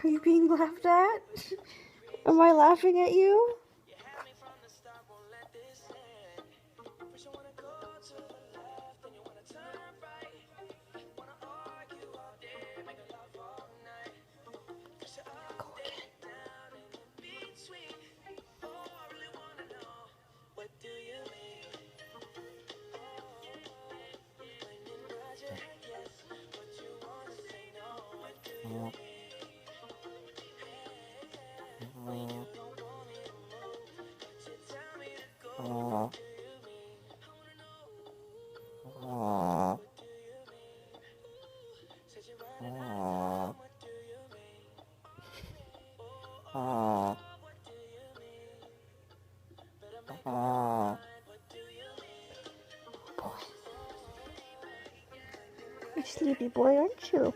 Are you being laughed at? Am I laughing at you? Go again. Boy. You're a sleepy boy, aren't you?